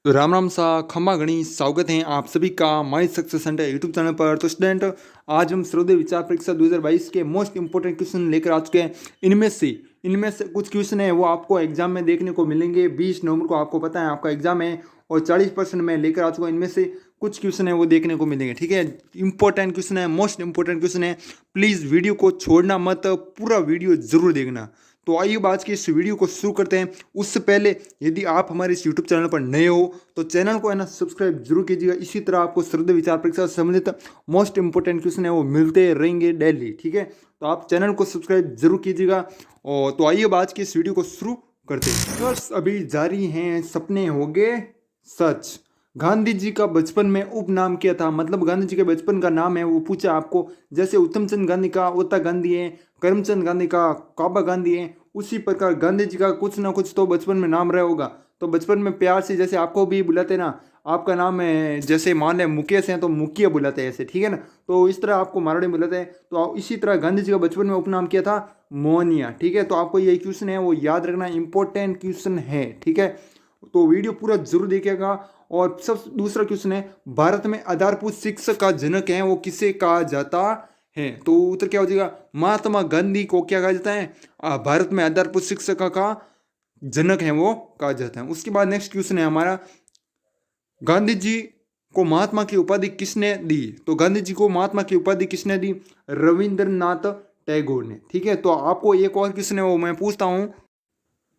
तो राम राम सा खम्मा गणी स्वागत है आप सभी का my success centre YouTube channel पर। तो स्टूडेंट, आज हम सर्वोदय विचार परीक्षा 2022 के मोस्ट इंपोर्टेंट क्वेश्चन लेकर आ चुके हैं। इनमें से कुछ क्वेश्चन है वो आपको एग्जाम में देखने को मिलेंगे। 20 नवंबर को आपको पता है आपका एग्जाम है और 40% मैं लेकर आ चुका हूँ। इनमें से कुछ क्वेश्चन है वो देखने को मिलेंगे। ठीक है, इंपॉर्टेंट क्वेश्चन है, मोस्ट इंपॉर्टेंट क्वेश्चन है। प्लीज़ वीडियो को छोड़ना मत, पूरा वीडियो जरूर देखना। तो आइए आज की इस वीडियो को शुरू करते हैं। उससे पहले यदि आप हमारे इस यूट्यूब चैनल पर नए हो तो चैनल को है ना सब्सक्राइब जरूर कीजिएगा। इसी तरह आपको सर्वोदय विचार परीक्षा से संबंधित मोस्ट इंपोर्टेंट क्वेश्चन है वो मिलते रहेंगे डेली। ठीक है, तो आप चैनल को सब्सक्राइब जरूर कीजिएगा। और तो आइए आज की इस वीडियो को शुरू करते हैं। बस अभी जारी हैं, सपने होंगे सच। गांधी जी का बचपन में उपनाम क्या था? मतलब गांधी जी के बचपन का नाम है वो पूछा आपको। जैसे उत्तमचंद गांधी का ओता गांधी है, करमचंद गांधी का काबा गांधी है, उसी प्रकार गांधी जी का कुछ ना कुछ तो बचपन में नाम रहा होगा। तो बचपन में प्यार से जैसे आपको भी बुलाते ना, आपका नाम है जैसे मान लें मुकेश है तो मुकिया बुलाते हैं ऐसे। ठीक है ना, तो इस तरह आपको मारवाड़ी में बुलाते हैं। तो इसी तरह गांधी जी का बचपन में उपनाम किया था मोहनिया। ठीक है, तो आपको ये क्वेश्चन है वो याद रखना, इंपॉर्टेंट क्वेश्चन है। ठीक है, तो वीडियो पूरा जरूर देखिएगा। और सब दूसरा क्वेश्चन है, भारत में आधारभूत शिक्षा का जनक है वो किसे कहा जाता है? तो उत्तर क्या हो जाएगा? महात्मा गांधी को क्या कहा जाता है? भारत में आधारभूत शिक्षा का जनक है वो कहा जाता है। उसके बाद नेक्स्ट क्वेश्चन है हमारा, गांधी जी को महात्मा की उपाधि किसने दी? तो गांधी जी को महात्मा की उपाधि किसने दी? रविंद्रनाथ टैगोर ने। ठीक है, तो आपको एक और क्वेश्चन है वो मैं पूछता हूँ,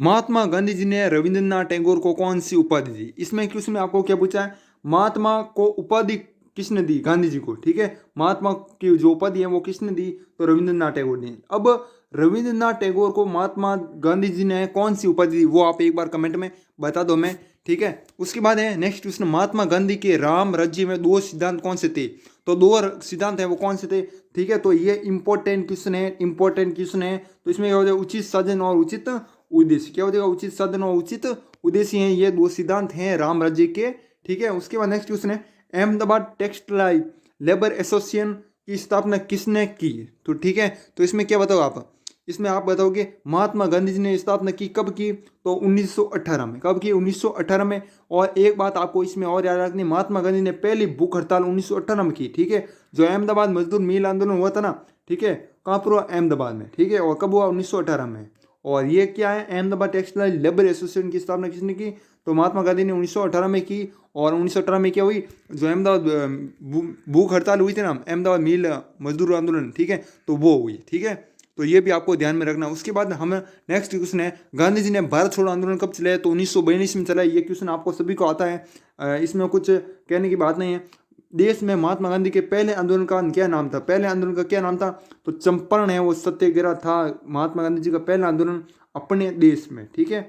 महात्मा गांधी जी ने रविंद्रनाथ टैगोर को कौन सी उपाधि दी? इसमें क्वेश्चन में आपको क्या पूछा है, महात्मा को उपाधि किसने दी? गांधी जी को। ठीक है, महात्मा की जो उपाधि है वो किसने दी? तो रविंद्रनाथ टैगोर ने। अब रविंद्रनाथ टैगोर को महात्मा गांधी जी ने कौन सी उपाधि दी वो आप एक बार कमेंट में बता दो मैं। ठीक है, उसके बाद है नेक्स्ट क्वेश्चन, महात्मा गांधी के राम राज्य में दो सिद्धांत कौन से थे? तो दो सिद्धांत है वो कौन से थे? ठीक है, तो ये इंपॉर्टेंट क्वेश्चन है, इंपॉर्टेंट क्वेश्चन है। तो इसमें क्या हो जाए, उचित साधन और उचित उद्देश्य। क्या हो जाएगा? उचित साधन और उचित उद्देश्य हैं, ये दो सिद्धांत हैं राम राज्य के। ठीक है, उसके बाद नेक्स्ट क्वेश्चन है, अहमदाबाद टेक्सटाइल लेबर एसोसिएशन की स्थापना किसने की? तो ठीक है, तो इसमें क्या बताओ आप? इसमें आप बताओगे महात्मा गांधी जी ने स्थापना की, कब की? तो 1918 में। कब की? 1918 में। और एक बात आपको इसमें और याद रखनी, महात्मा गांधी ने पहली भूख हड़ताल 1918 में की। ठीक है, जो अहमदाबाद मजदूर मिल आंदोलन हुआ था ना, ठीक है, कहाँ पर हुआ? अहमदाबाद में। ठीक है, और कब हुआ? 1918 में। और ये क्या है? अहमदाबाद टेक्सटाइल लेबर एसोसिएशन की स्थापना किसने की? तो महात्मा गांधी ने 1918 में की। और 1918 में क्या हुई? जो अहमदाबाद भूख हड़ताल हुई थी ना, अहमदाबाद मिल मजदूर आंदोलन, ठीक है, तो वो हुई। ठीक है, तो ये भी आपको ध्यान में रखना। उसके बाद हमें नेक्स्ट क्वेश्चन है, गांधी जी ने भारत छोड़ो आंदोलन कब चलाया? तो 1942 में चला। ये क्वेश्चन आपको सभी को आता है, इसमें कुछ कहने की बात नहीं है। देश में महात्मा गांधी के पहले आंदोलन का क्या नाम था? पहले आंदोलन का क्या नाम था? तो चंपारण है वो सत्याग्रह था महात्मा गांधी जी का पहला आंदोलन अपने देश में। ठीक है,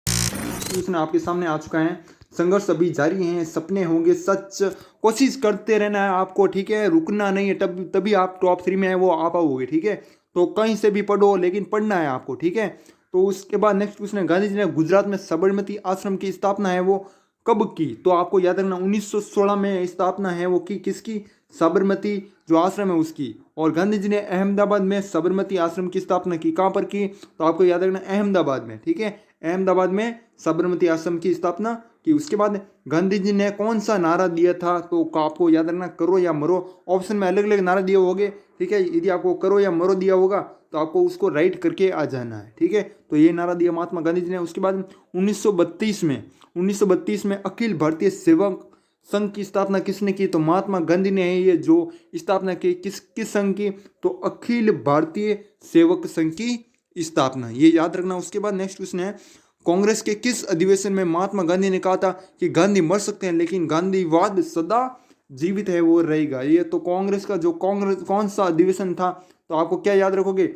क्वेश्चन आपके सामने आ चुका है, संघर्ष अभी जारी है, सपने होंगे सच। कोशिश करते रहना है आपको। ठीक है, रुकना नहीं है, तभी आप टॉप 3 में है वो आ पाओगे। ठीक है, तो कहीं से भी पढ़ो लेकिन पढ़ना है आपको। ठीक है, तो उसके बाद नेक्स्ट क्वेश्चन है, गांधी जी ने गुजरात में साबरमती आश्रम की स्थापना है वो कब की? तो आपको याद रखना 1916 में स्थापना है वो की, किसकी? साबरमती जो आश्रम है उसकी। और गांधी जी ने अहमदाबाद में साबरमती आश्रम की स्थापना की, कहाँ पर की? तो आपको याद रखना अहमदाबाद में। ठीक है, अहमदाबाद में साबरमती आश्रम की स्थापना की। उसके बाद गांधी जी ने कौन सा नारा दिया था? तो आपको याद रखना करो या मरो। ऑप्शन में अलग अलग नारा दिए होंगे। ठीक है, यदि आपको करो या मरो दिया होगा तो आपको उसको राइट करके आ जाना है। ठीक है, तो ये नारा दिया महात्मा गांधी जी ने। उसके बाद 1932 में अखिल भारतीय सेवक संघ की स्थापना किसने की? तो महात्मा गांधी ने ये जो स्थापना की, किस संघ की? तो अखिल भारतीय सेवक संघ की स्थापना, ये याद रखना। उसके बाद नेक्स्ट क्वेश्चन है, कांग्रेस के किस अधिवेशन में महात्मा गांधी ने कहा था कि गांधी मर सकते हैं लेकिन गांधीवाद सदा जीवित है वो रहेगा? ये तो कांग्रेस का जो कांग्रेस कौन सा अधिवेशन था? तो आपको क्या याद रखोगे?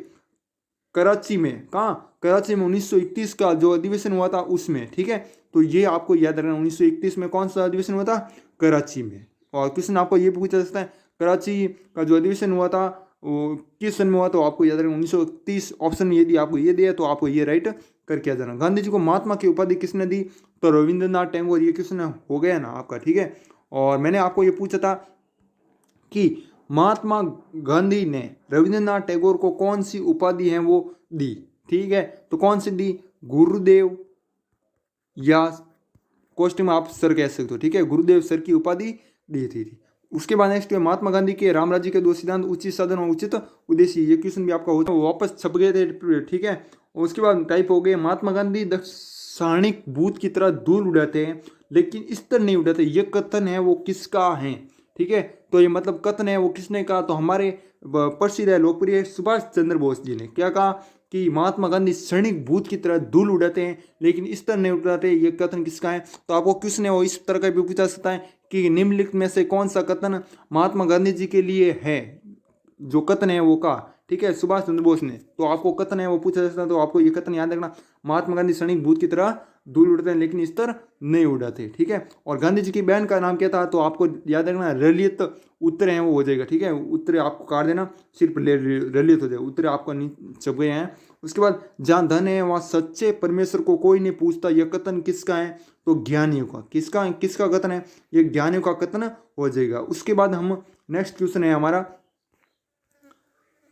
कराची में। कहाँ? कराची में 1931 का जो अधिवेशन हुआ था उसमें। ठीक है, तो ये आपको याद रखना, 1931 में कौन सा अधिवेशन हुआ था? कराची में। और क्वेश्चन आपको ये पूछा सकता है, कराची का जो अधिवेशन हुआ था वो किस सन में हुआ? तो आपको याद रखना 1931। ऑप्शन यदि आपको ये दिया तो आपको ये राइट करके आ जाना। गांधी जी को महात्मा की उपाधि किसने दी? तो रविंद्रनाथ टैगोर। ये क्वेश्चन हो गया ना आपका। ठीक है, और मैंने आपको ये पूछा था कि महात्मा गांधी ने रविंद्रनाथ टैगोर को कौन सी उपाधि है वो दी? ठीक है, तो कौन सी दी? गुरुदेव या कॉस्ट्यूम आप सर कह सकते हो, ठीक है, गुरुदेव सर की उपाधि दी थी। उसके बाद नेक्स्ट है महात्मा गांधी के राम राज्य के दो सिद्धांत, उचित साधन और उचित उद्देश्य। ये क्वेश्चन भी आपका होता है, वापस छप गए थे, ठीक है। और उसके बाद टाइप हो गए, महात्मा गांधी दक्षिणानिक भूत की तरह दूर उड़ाते हैं लेकिन इस तरह नहीं उड़ाते। ये कथन है वो किसका है, ठीक है। तो ये मतलब कथन है वो किसने कहा, तो हमारे प्रसिद्ध है लोकप्रिय सुभाष चंद्र बोस जी ने क्या कहा कि महात्मा गांधी क्षणिक भूत की तरह धूल उड़ाते हैं लेकिन इस तरह नहीं उड़ाते। ये कथन किसका है, तो आपको क्वेश्चन है वो इस तरह का भी पूछा सकता है कि निम्नलिखित में से कौन सा कथन महात्मा गांधी जी के लिए है। जो कथन है वो का, ठीक है, सुभाष चंद्र बोस ने। तो आपको कथन है वो पूछा जाता है, तो आपको ये कथन याद रखना, महात्मा गांधी क्षणिक भूत की तरह धूल उड़ाते हैं लेकिन इस तरह नहीं उड़ाते, ठीक है। और गांधी जी की बहन का नाम क्या था, तो आपको याद रखना रलियत उत्तर है वो हो जाएगा, ठीक है। उत्तर आपको काट देना, सिर्फ रलियत हो जाएगा, उत्तर आपको छप गए हैं। उसके बाद जहाँ धन है वहाँ सच्चे परमेश्वर को कोई नहीं पूछता। यह कथन किसका है, तो ज्ञानियों का। किसका किसका कथन है, ये ज्ञानियों का कथन हो जाएगा। उसके बाद हम नेक्स्ट क्वेश्चन है हमारा,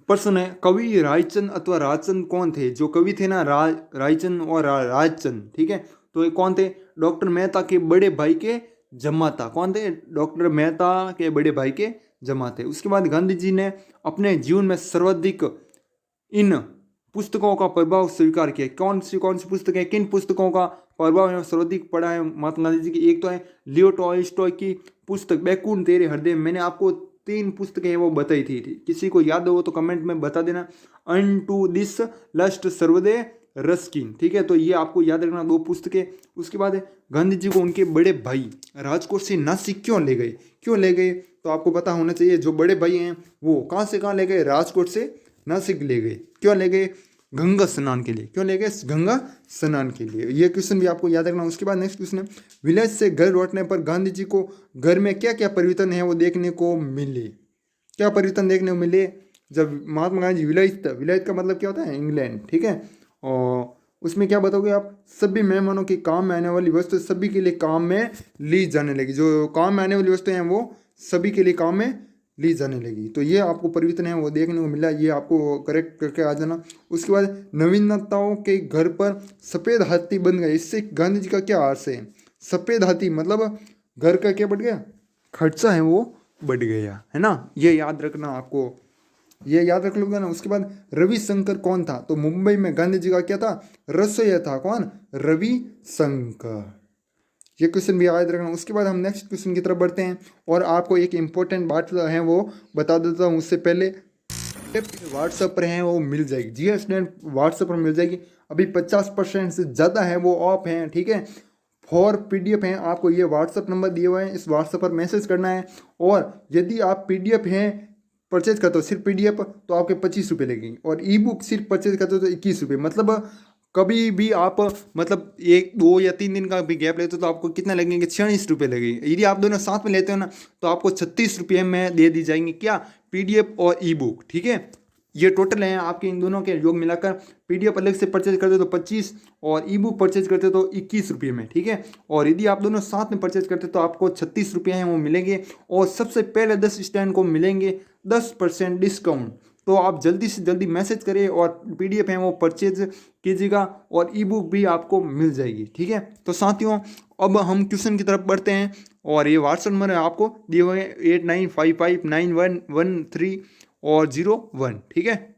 प्रश्न है कवि रायचंद अथवा राजचंद कौन थे। जो कवि थे ना रायचंद और राजचंद, ठीक है, तो ये कौन थे, डॉक्टर मेहता के बड़े भाई के जमाता। कौन थे, डॉक्टर मेहता के बड़े भाई के जमाते। उसके बाद गांधी जी ने अपने जीवन में सर्वाधिक इन पुस्तकों का प्रभाव स्वीकार किया। कौन सी पुस्तक है, किन पुस्तकों का प्रभाव है सर्वाधिक पढ़ा है महात्मा गांधी जी की। एक तो है लियो टॉल्स्टॉय की पुस्तक बैकुंठ तेरे हृदय। मैंने आपको 3 पुस्तकें वो बताई थी, किसी को याद हो तो कमेंट में बता देना। Unto this last Sarvodaya Ruskin, ठीक है, तो ये आपको याद रखना 2 पुस्तकें। उसके बाद गांधी जी को उनके बड़े भाई राजकोट से नासिक क्यों ले गए, तो आपको पता होना चाहिए जो बड़े भाई हैं वो कहाँ से कहाँ ले गए, राजकोट से नासिक ले गए। क्यों ले गए, गंगा स्नान के लिए। क्यों ले गए, गंगा स्नान के लिए। ये क्वेश्चन भी आपको याद रखना। उसके बाद नेक्स्ट क्वेश्चन है, विलेज से घर लौटने पर गांधी जी को घर में क्या क्या परिवर्तन है वो देखने को मिले। क्या परिवर्तन देखने को मिले, जब महात्मा गांधी विलेज था, विलेज का मतलब क्या होता है, इंग्लैंड, ठीक है। और उसमें क्या बताओगे आप, सभी मेहमानों की काम में आने वाली वस्तु सभी के लिए काम में ली जाने लगी। जो काम में आने वाली वस्तुएं हैं वो सभी के लिए काम में ली जाने लगी। तो ये आपको परिवर्तन है वो देखने को मिला, ये आपको करेक्ट करके आ जाना। उसके बाद नवीनताओं के घर पर सफ़ेद हाथी बन गए। इससे गांधी जी का क्या अर्थ है, सफ़ेद हाथी मतलब घर का क्या बढ़ गया, खर्चा है वो बढ़ गया, है ना। ये याद रखना, आपको ये याद रख लोगे ना। उसके बाद रविशंकर कौन था, तो मुंबई में गांधी जी का क्या था, रसोईया था। कौन, रविशंकर। ये क्वेश्चन भी याद रखना। उसके बाद हम नेक्स्ट क्वेश्चन की तरफ बढ़ते हैं और आपको एक इम्पोर्टेंट बात है वो बता देता हूँ। उससे पहले व्हाट्सएप पर है वो मिल जाएगी, जी स्टूडेंट, व्हाट्सएप पर मिल जाएगी। अभी 50% से ज़्यादा है वो ऑफ है, ठीक है। फॉर PDF हैं, आपको ये व्हाट्सएप नंबर दिए हुए हैं, इस व्हाट्सएप पर मैसेज करना है। और यदि आप PDF हैं परचेज करते हो, सिर्फ PDF, तो आपके 25 रुपये लगेंगे। और ई बुक सिर्फ परचेज करते हो तो 21 रुपये। मतलब कभी भी आप मतलब 1, 2 या 3 दिन का भी गैप लेते हो तो आपको कितना लगेंगे, 46 रुपये लगेंगे। यदि आप दोनों साथ में लेते हो ना तो आपको 36 रुपये में दे दी जाएंगे, क्या, PDF और ई बुक, ठीक है। ये टोटल है आपके इन दोनों के योग मिलाकर। PDF अलग से परचेज करते हो तो 25 और ई बुक परचेज करते हो तो 21 रुपये में, ठीक है। और यदि आप दोनों साथ में परचेज करते हो तो आपको 36 रुपये हैं वो मिलेंगे। और सबसे पहले 10 स्टूडेंट को मिलेंगे 10% डिस्काउंट। तो आप जल्दी से जल्दी मैसेज करिए और PDF है वो परचेज कीजिएगा और ई बुक भी आपको मिल जाएगी, ठीक है। तो साथियों अब हम क्वेश्चन की तरफ बढ़ते हैं और ये व्हाट्सएप नंबर है आपको दिए हुए हैं 89559113 और 01, ठीक है।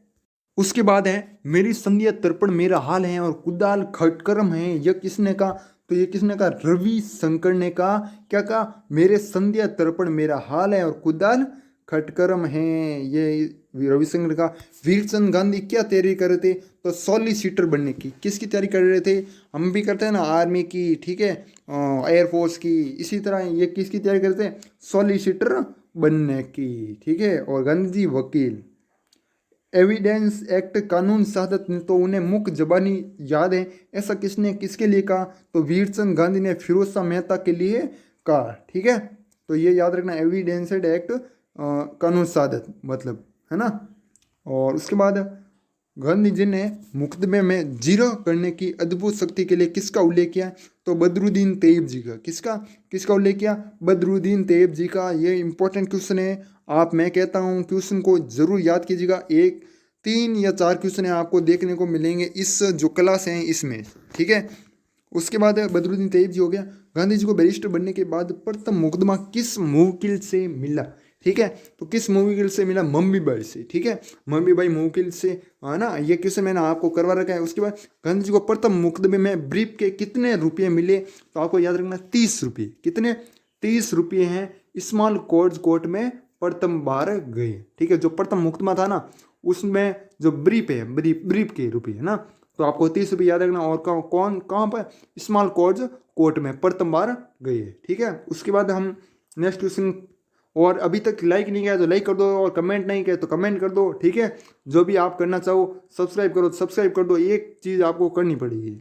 उसके बाद है मेरी संध्या तर्पण मेरा हाल है और कुदाल खटकरम है। यह किसने कहा, तो ये किसने कहा, रवि शंकर ने कहा। क्या कहा, मेरे संध्या तर्पण मेरा हाल है और कुदाल खटकरम है, ये रविशंकर का। वीरचंद गांधी क्या तैयारी कर रहे थे, तो सॉलिसिटर बनने की। किसकी तैयारी कर रहे थे, हम भी करते हैं ना आर्मी की, ठीक है, एयरफोर्स की। इसी तरह ये किसकी तैयारी करते हैं, सॉलिसिटर बनने की, ठीक है। और गांधी जी वकील। एविडेंस एक्ट कानून शहादत तो उन्हें मुख्य जबानी याद है, ऐसा किसने किसके लिए कहा, तो वीरचंद गांधी ने फिरोज शाह मेहता के लिए कहा, ठीक है। तो ये याद रखना, एविडेंस एक्ट कानून शहादत मतलब, है ना। और उसके बाद गांधी जी ने मुकदमे में जीरो करने की अद्भुत शक्ति के लिए किसका उल्लेख किया, तो बदरुद्दीन तैयब जी का। किसका उल्लेख किया, बदरुद्दीन तैयब जी का। ये इंपॉर्टेंट क्वेश्चन है, मैं कहता हूँ क्वेश्चन को जरूर याद कीजिएगा। 3 या 4 क्वेश्चन आपको देखने को मिलेंगे इस जो क्लास हैं इसमें, ठीक है। उसके बाद बदरुद्दीन तैयब जी हो गया। गांधी जी को बैरिस्टर बनने के बाद प्रथम मुकदमा किस मुवकिल से मिला? ठीक है, तो किस मुवकिल से मिला? मम्मी बाई से। ठीक है, मम्मी बाई मुवकिल से, है ना, ये क्वेश्चन मैंने आपको करवा रखा है। उसके बाद गांधी जी को प्रथम मुकदमे में ब्रीफ के कितने रुपये मिले? तो आपको याद रखना 30 रुपये। कितने? 30 रुपये हैं स्मॉल कोर्ट कोर्ट में प्रथम बार गए। ठीक है, जो प्रथम मुकदमा था ना उसमें जो ब्रीफ है, ब्रीफ के रुपये है ना, तो आपको 30 रुपये याद रखना। और कहाँ पर? स्मॉल कोर्ट कोर्ट में प्रथम बार गए। ठीक है, उसके बाद हम नेक्स्ट क्वेश्चन। और अभी तक लाइक नहीं किया तो लाइक कर दो, और कमेंट नहीं किया तो कमेंट कर दो। ठीक है, जो भी आप करना चाहो, सब्सक्राइब करो तो सब्सक्राइब कर दो। एक चीज़ आपको करनी पड़ेगी,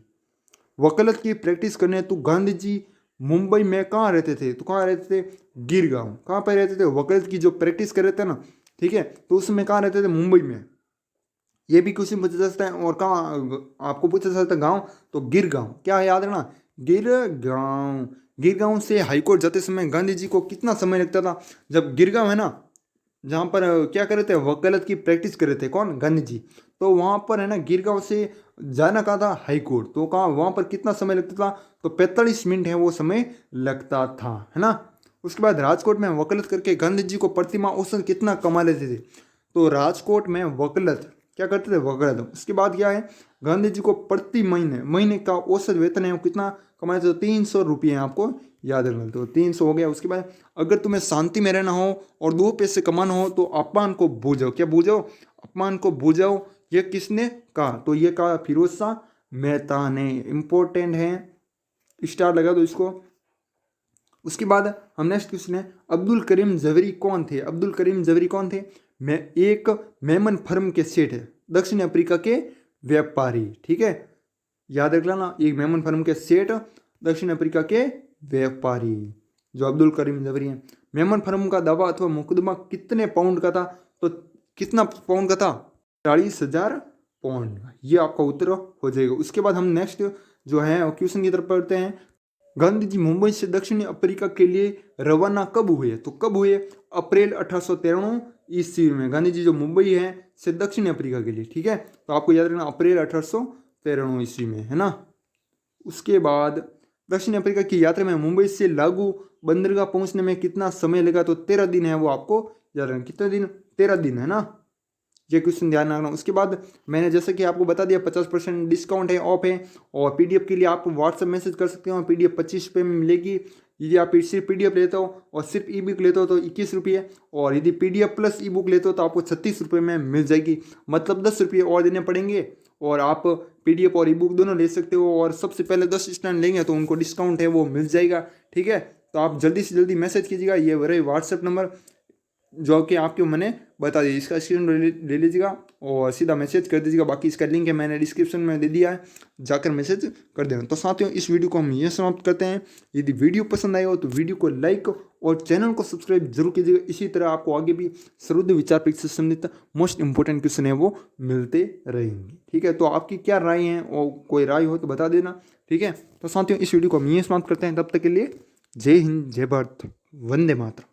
वकालत की प्रैक्टिस करने। तो गांधी जी मुंबई में कहाँ रहते थे? तो कहाँ रहते थे? गिरगांव। कहाँ पर रहते थे? वकालत की जो प्रैक्टिस कर रहे थे ना, ठीक है, तो उसमें कहाँ रहते थे? मुंबई में। ये भी क्वेश्चन पूछा जा सकता है। और कहाँ आपको पूछा जा सकता है? गाँव, तो गिरगांव। क्या है याद रखना? गिरगांव। गिरगांव से हाईकोर्ट जाते समय गांधी जी को कितना समय लगता था? जब गिरगांव है ना, जहाँ पर क्या कर रहे थे? वकालत की प्रैक्टिस कर रहे थे। कौन? गांधी जी। तो वहाँ पर है ना, गिरगांव से जाना कहाँ था? High court. तो कहाँ वहाँ पर कितना समय लगता था? तो 45 मिनट है वो समय लगता था, है ना। उसके बाद राजकोट में वकालत करके गांधी जी को प्रतिमा औसत कितना कमा लेते थे? तो राजकोट में वकालत क्या करते थे? वकालत। उसके बाद क्या है? गांधी जी को प्रति महीने का औसत वेतन है वो कितना कमाए थे? तो 300 रुपये आपको याद रखना। तो 300 हो गया। उसके बाद अगर तुम्हें शांति में रहना हो और 2 पैसे कमाना हो तो अपमान को भूजाओ। क्या भूजाओ? अपमान को भूजाओ। ये किसने कहा? तो ये कहा फिरोज शाह मेहता ने। इंपॉर्टेंट है, स्टार लगा दो इसको। उसके बाद हम नेक्स्ट क्वेश्चन है, अब्दुल करीम जवेरी कौन थे? अब्दुल करीम जवेरी कौन थे? मैं एक मेमन फर्म के सेठ है, दक्षिण अफ्रीका के व्यापारी। ठीक है, याद रख लेना, एक मेमन फर्म के सेठ, दक्षिण अफ्रीका के व्यापारी, जो अब्दुल करीम जवेरी हैं। मेमन फर्म का दावा अथवा मुकदमा कितने पाउंड का था? तो कितना पाउंड का था? 40,000 पाउंड। ये आपका उत्तर हो जाएगा। उसके बाद हम नेक्स्ट जो है क्वेश्चन की तरफ पढ़ते हैं। गांधी जी मुंबई से दक्षिण अफ्रीका के लिए रवाना कब हुए? तो कब हुए? अप्रैल 1893 ईस्वी में गांधी जी जो मुंबई है से दक्षिण अफ्रीका के लिए। ठीक है, तो आपको याद रखना अप्रैल 1893 ईस्वी में, है ना। उसके बाद दक्षिण अफ्रीका की यात्रा में मुंबई से लागू बंदरगाह पहुंचने में कितना समय लगा? तो 13 दिन है वो आपको याद रखना। कितने दिन? 13 दिन, है ना। ये क्वेश्चन ध्यान रखना। उसके बाद मैंने जैसे कि आपको बता दिया 50% डिस्काउंट है, ऑफ है। और पीडीएफ के लिए आप व्हाट्सएप मैसेज कर सकते हो। पीडीएफ 25 रुपये में मिलेगी। यदि आप सिर्फ पीडीएफ लेते हो और सिर्फ ई बुक लेते हो तो 21 रुपये, और यदि पीडीएफ प्लस ई बुक लेते हो तो आपको 36 रुपये में मिल जाएगी। मतलब 10 रुपये और देने पड़ेंगे, और आप पीडीएफ और ई बुक दोनों ले सकते हो। और सबसे पहले 10 स्टूडेंट लेंगे तो उनको डिस्काउंट है वो मिल जाएगा। ठीक है, तो आप जल्दी से जल्दी मैसेज कीजिएगा। ये रहे व्हाट्सएप नंबर जो कि आपको मैंने बता दी, इसका स्क्रीन ले लीजिएगा और सीधा मैसेज कर दीजिएगा। बाकी इसका लिंक है मैंने डिस्क्रिप्शन में दे दिया है, जाकर मैसेज कर देना। तो साथियों, इस वीडियो को हम ये समाप्त करते हैं। यदि वीडियो पसंद आए हो तो वीडियो को लाइक और चैनल को सब्सक्राइब जरूर कीजिएगा। इसी तरह आपको आगे भी सर्वोदय विचार परीक्षा से संबंधित मोस्ट इंपॉर्टेंट क्वेश्चन है वो मिलते रहेंगे। ठीक है, तो आपकी क्या राय है, और कोई राय हो तो बता देना। ठीक है, तो साथियों, इस वीडियो को हम ये समाप्त करते हैं। तब तक के लिए जय हिंद, जय भारत, वंदे मातरम।